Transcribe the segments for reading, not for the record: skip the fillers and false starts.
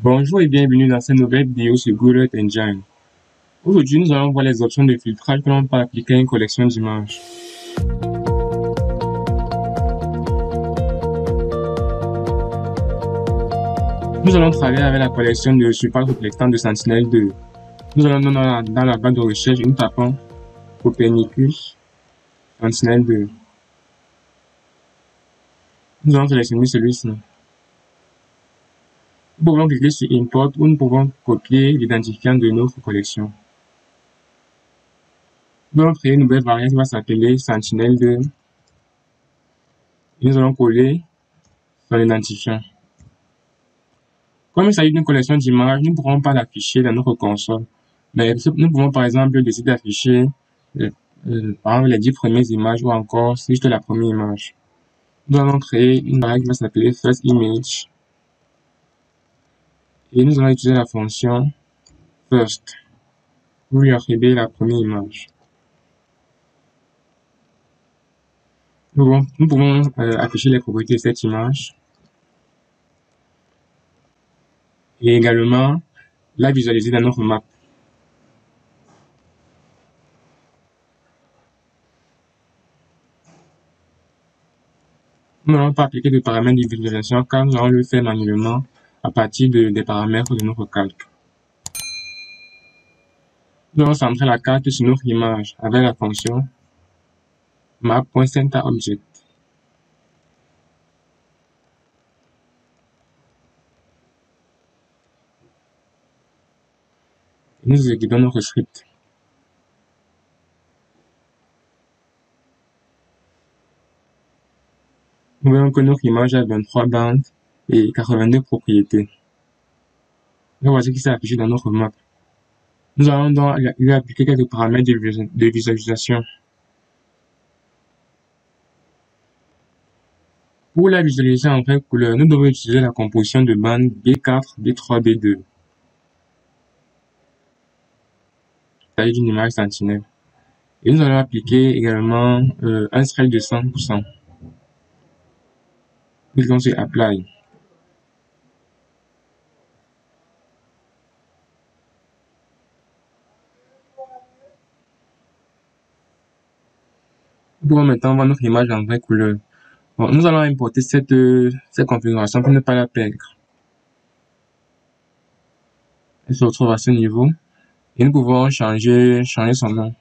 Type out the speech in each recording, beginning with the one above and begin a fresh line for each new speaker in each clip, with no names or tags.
Bonjour et bienvenue dans cette nouvelle vidéo sur Google Earth Engine. Aujourd'hui, nous allons voir les options de filtrage que l'on peut appliquer à une collection d'images. Nous allons travailler avec la collection de surface reflectante de Sentinel-2. Nous allons dans la barre de recherche et nous tapons Copernicus Sentinel-2. Nous allons sélectionner celui-ci. Nous pouvons cliquer sur Import où nous pouvons copier l'identifiant de notre collection. Nous allons créer une nouvelle variable qui va s'appeler Sentinel-2 et nous allons coller son identifiant. Comme il s'agit d'une collection d'images, nous ne pourrons pas l'afficher dans notre console. Mais nous pouvons par exemple décider d'afficher par exemple les 10 premières images ou encore juste la première image. Nous allons créer une variable qui va s'appeler First Image. Et nous allons utiliser la fonction First pour lui attribuer la première image. Nous pouvons afficher les propriétés de cette image. Et également la visualiser dans notre map. Nous n'allons pas appliquer de paramètres de visualisation car nous allons le faire manuellement à partir des paramètres de notre calque. Nous allons centrer la carte sur notre image avec la fonction map.centerObject. Nous exécutons notre script. Nous voyons que notre image a 23 bandes et 82 propriétés. Et voici qui s'est affiché dans notre map. Nous allons donc lui appliquer quelques paramètres de visualisation. Pour la visualisation en vraie couleur, nous devons utiliser la composition de bandes B4, B3, B2. Il s'agit d'une image sentinelle. Et nous allons appliquer également un scale de 100%. Cliquons sur Apply. Nous pouvons maintenant voir notre image en vraie couleur. Bon, nous allons importer cette configuration pour ne pas la perdre. Elle se retrouve à ce niveau. Et nous pouvons changer son nom.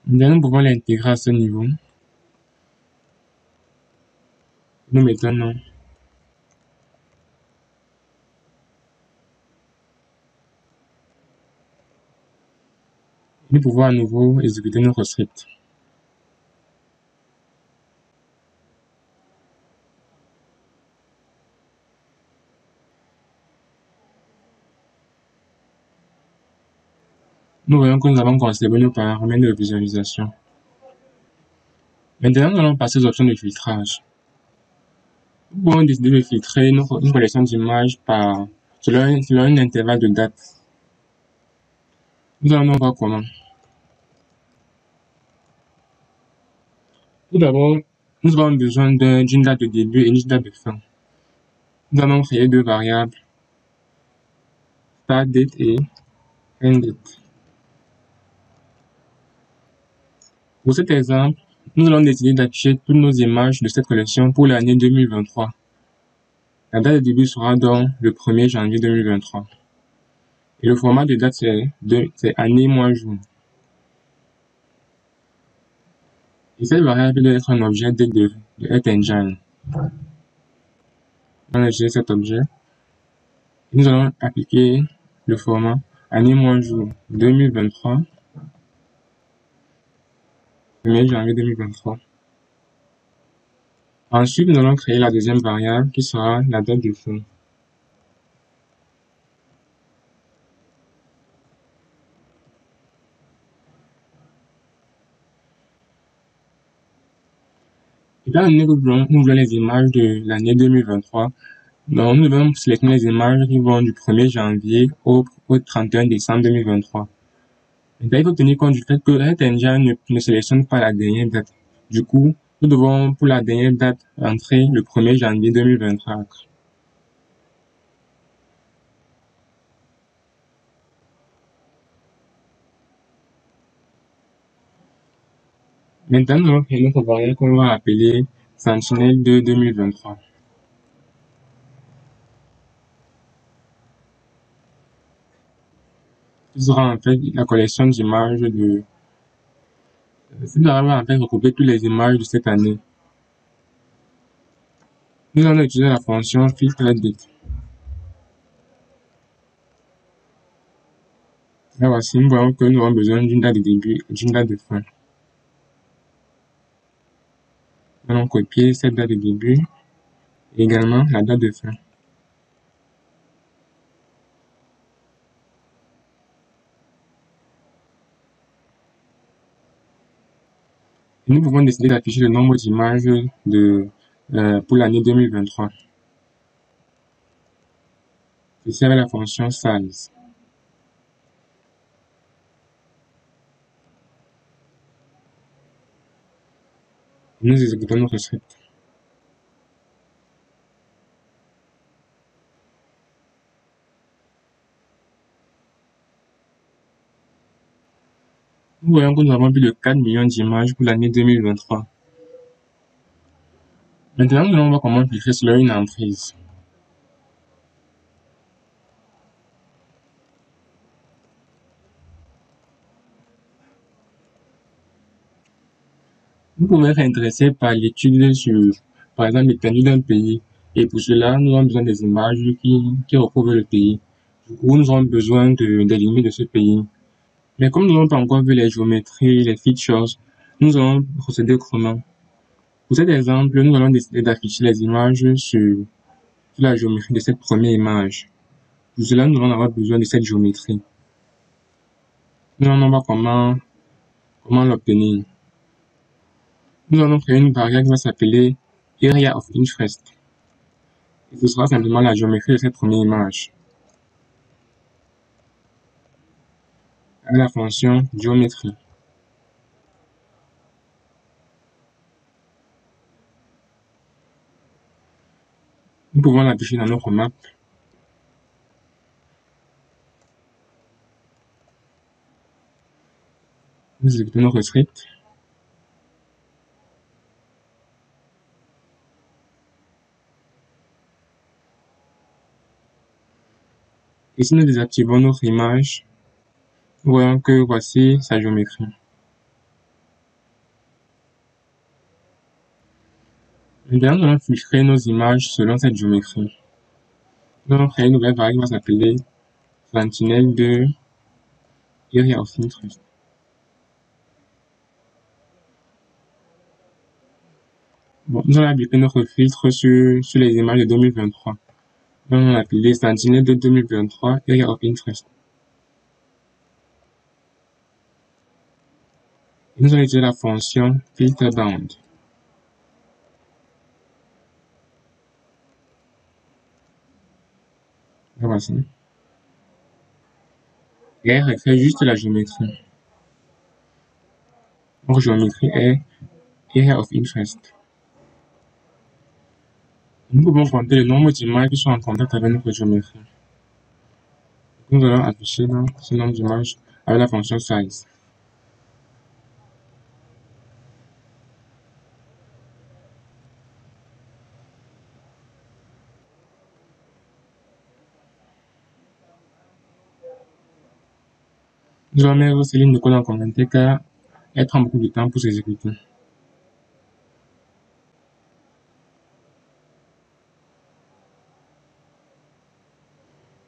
Nous pouvons l'intégrer à ce niveau. Nous mettons un nom. Nous pouvons à nouveau exécuter notre script. Nous voyons que nous avons conservé nos paramètres de visualisation. Maintenant, nous allons passer aux options de filtrage. Nous pouvons décider de filtrer une collection d'images selon un intervalle de date. Nous allons voir comment. Tout d'abord, nous avons besoin d'une date de début et d'une date de fin. Nous allons créer deux variables, start date et end date. Pour cet exemple, nous allons décider d'afficher toutes nos images de cette collection pour l'année 2023. La date de début sera donc le 1er janvier 2023. Et le format de date, c'est année, mois, jour. Et cette variable doit être un objet de Earth Engine. On va utiliser cet objet. Et nous allons appliquer le format année, mois, jour 2023. 1er janvier 2023. Ensuite, nous allons créer la deuxième variable qui sera la date de fin. Étant donné que nous voulons les images de l'année 2023, donc nous devons sélectionner les images qui vont du 1er janvier au 31 décembre 2023. Il faut tenir compte du fait que Earth Engine ne sélectionne pas la dernière date. Du coup, Nous devons, pour la dernière date, entrer le 1er janvier 2024. Maintenant, nous allons créer notre variable qu'on va appeler Sentinelle de 2023. Ce sera en fait la collection d'images de... Cette variable va en fait regrouper toutes les images de cette année. Nous allons utiliser la fonction filtre_date. Là voici, nous voyons que nous avons besoin d'une date de début et d'une date de fin. Nous allons copier cette date de début et également la date de fin. Et nous pouvons décider d'afficher le nombre d'images pour l'année 2023. Ceci avec la fonction size. Nous exécutons notre script. Nous voyons que nous avons plus de 4 millions d'images pour l'année 2023. Maintenant, nous allons voir comment filtrer cela une emprise. Vous pouvez être intéressé par l'étude sur, par exemple, l'étendue d'un pays. Et pour cela, nous avons besoin des images qui recouvrent le pays. Du coup, nous avons besoin des limites de ce pays. Mais comme nous n'avons pas encore vu les géométries, les features, nous allons procéder autrement. Pour cet exemple, nous allons décider d'afficher les images sur la géométrie de cette première image. Pour cela, nous allons avoir besoin de cette géométrie. Nous allons voir comment l'obtenir. Nous allons créer une variable qui va s'appeler Area of Interest. Et ce sera simplement la géométrie de cette première image. Avec la fonction géométrie. Nous pouvons l'afficher dans notre map. Nous exécutons notre script. Et si nous désactivons notre image, nous voyons que voici sa géométrie. Maintenant, nous allons filtrer nos images selon cette géométrie. Nous allons créer une nouvelle variable qui va s'appeler Sentinelle de Area of Interest. Bon, nous allons appliquer notre filtre sur les images de 2023. Nous allons l'appeler Sentinelle de 2023 Area of Interest. Et nous allons utiliser la fonction filterBound. Là voici. Et elle refait juste la géométrie. Notre géométrie est Area of Interest. Nous pouvons compter le nombre d'images qui sont en contact avec notre géométrie. Nous allons afficher ce nombre d'images avec la fonction size. Nous allons mettre ces lignes de code en commentaire car elles prennent beaucoup de temps pour s'exécuter.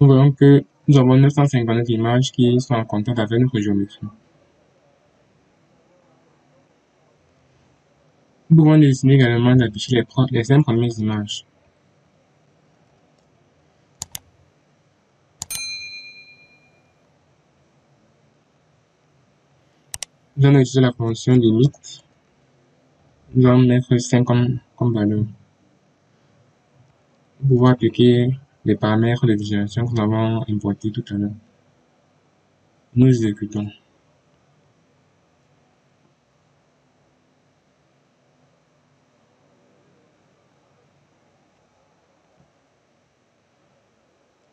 Nous voyons que nous avons 959 images qui sont en contact avec notre géométrie. Nous pouvons décider également d'afficher les 5 premières images. Nous allons utiliser la fonction limite. Nous allons mettre 5 comme valeur. Nous pouvons appliquer les paramètres de visualisation que nous avons importés tout à l'heure. Nous exécutons.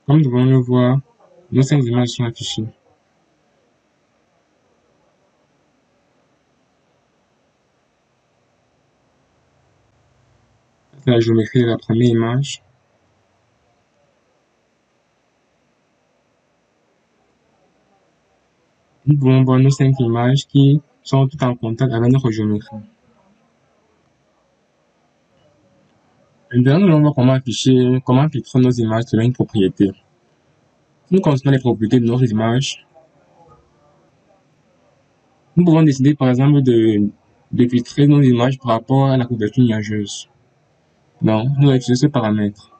Comme nous pouvons le voir, nos 5 images sont affichées. C'est la géométrie de la première image. Nous pouvons voir nos 5 images qui sont toutes en contact avec notre géométrie. Maintenant, nous allons voir comment filtrer nos images selon une propriété. Si nous considérons les propriétés de nos images, nous pouvons décider par exemple de filtrer nos images par rapport à la couverture nuageuse. Donc, nous allons utiliser ce paramètre.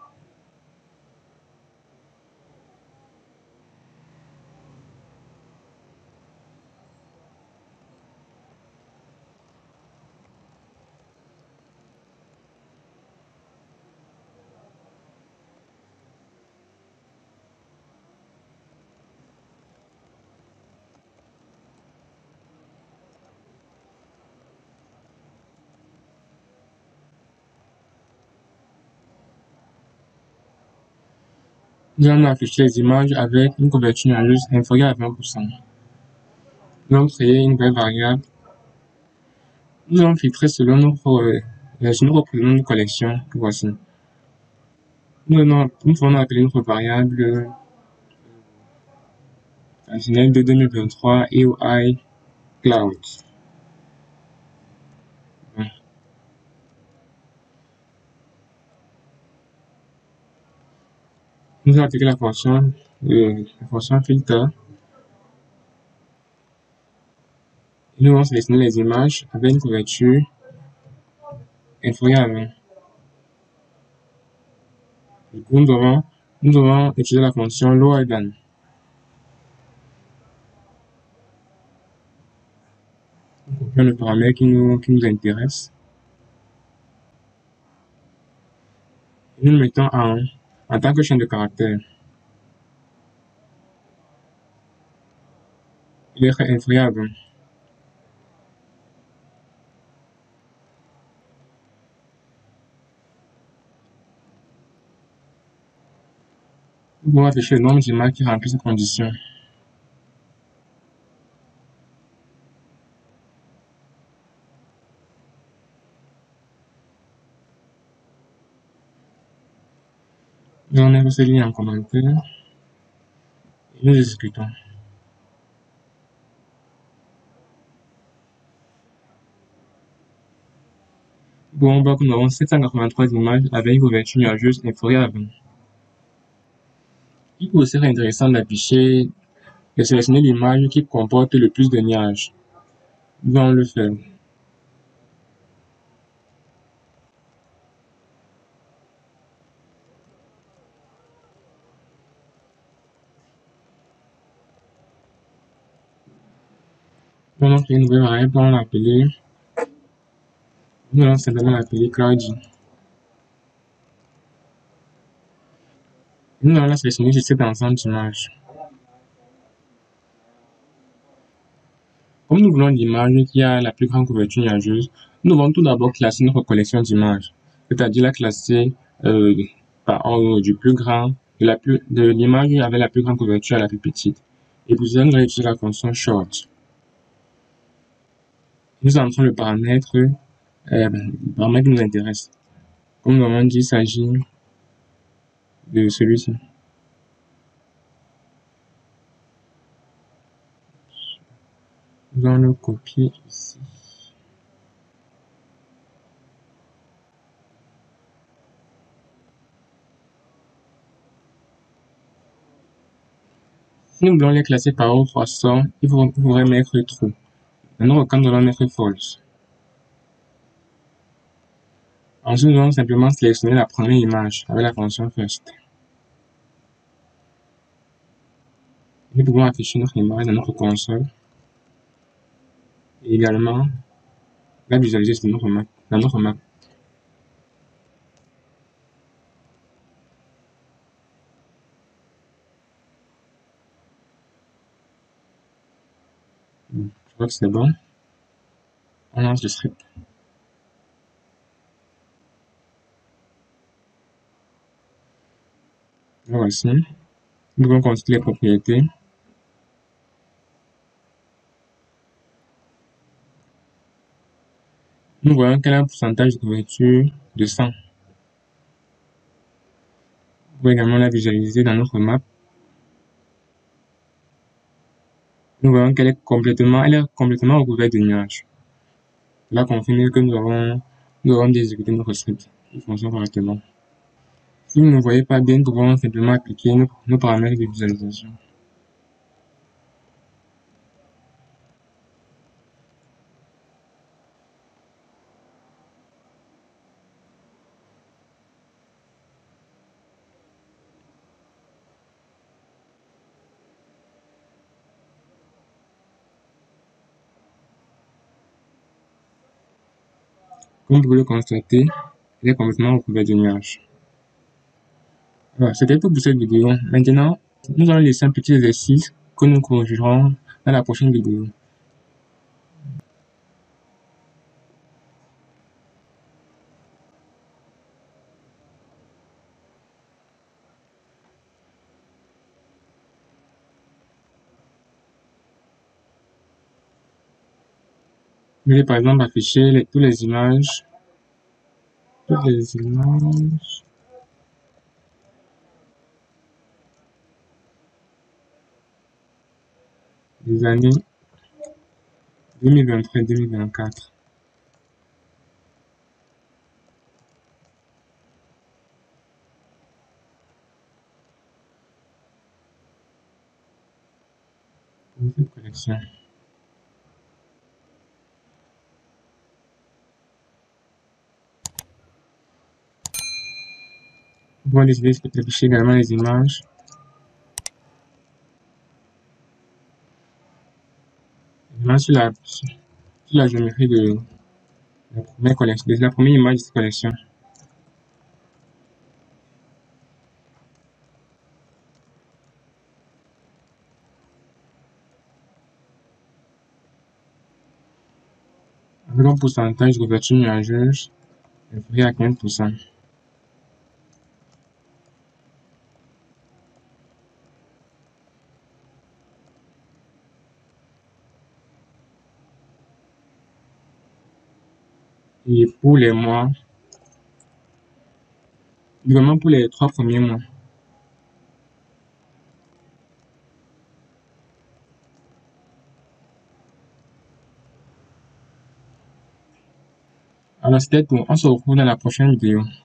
Nous allons afficher les images avec une couverture nuageuse inférieure à 20%. Nous allons créer une nouvelle variable. Nous allons filtrer selon notre prénom de collection. Voici. Nous allons appeler notre variable Agile de 2023 EOI Cloud. Nous allons appliquer la fonction filter. Nous allons sélectionner les images avec une couverture inférieure à 20. Du coup, nous allons utiliser la fonction lower than. Nous copions le paramètre qui nous intéresse. Nous le mettons en tant que champ de caractère. Il est inférieur à 20. Nous pouvons afficher le nombre d'images qui remplissent cette condition. Nous allons mettre ces lignes en commentaire et nous exécutons. Bon, on voit que nous avons 783 images avec une couverture nuageuse inférieure à 20. Il peut aussi être intéressant d'afficher, de sélectionner l'image qui comporte le plus de nuages. Nous allons le faire. Nous allons créer une nouvelle variable, nous allons simplement l'appeler Cloudy. Nous allons la sélectionner sur cet ensemble d'images. Comme nous voulons l'image qui a la plus grande couverture nuageuse, nous devons tout d'abord classer notre collection d'images, c'est-à-dire la classer par ordre du plus grand, de l'image avec la plus grande couverture à la plus petite. Et pour cela, nous allons utiliser la fonction short. Nous entrons le paramètre qui nous intéresse. Comme nous avons dit, il s'agit de celui-ci. Nous allons le copier ici. Si nous voulons les classer par ordre croissant, il faudrait mettre true. Maintenant, quand nous allons mettre false. Ensuite, nous allons simplement sélectionner la première image avec la fonction first. Nous pouvons afficher notre image dans notre console et également la visualiser dans notre map. Je crois que c'est bon. On lance le script. Voici. Nous pouvons consulter les propriétés. Nous voyons quel est le pourcentage de couverture de 100. Vous pouvez également la visualiser dans notre map. Nous voyons qu'elle est complètement recouverte de nuages. Cela confirme que nous avons bien exécuté notre script. Il fonctionne correctement. Si vous ne voyez pas bien, nous pouvons simplement appliquer nos paramètres de visualisation. Comme vous pouvez le constater, elle est complètement recouverte de nuages. Voilà, c'était tout pour cette vidéo. Maintenant, nous allons laisser un petit exercice que nous corrigerons dans la prochaine vidéo. Je vais par exemple afficher toutes les images des années 2023 et 2024. Pour cette collection. Vous pouvez décider d'afficher également les images. Les images sur la géométrie de la première collection, de la première image de cette collection. Avec un pourcentage de couverture nuageuse inférieur à 15%. Et pour les mois, vraiment pour les 3 premiers mois. Alors c'était tout. On se retrouve dans la prochaine vidéo.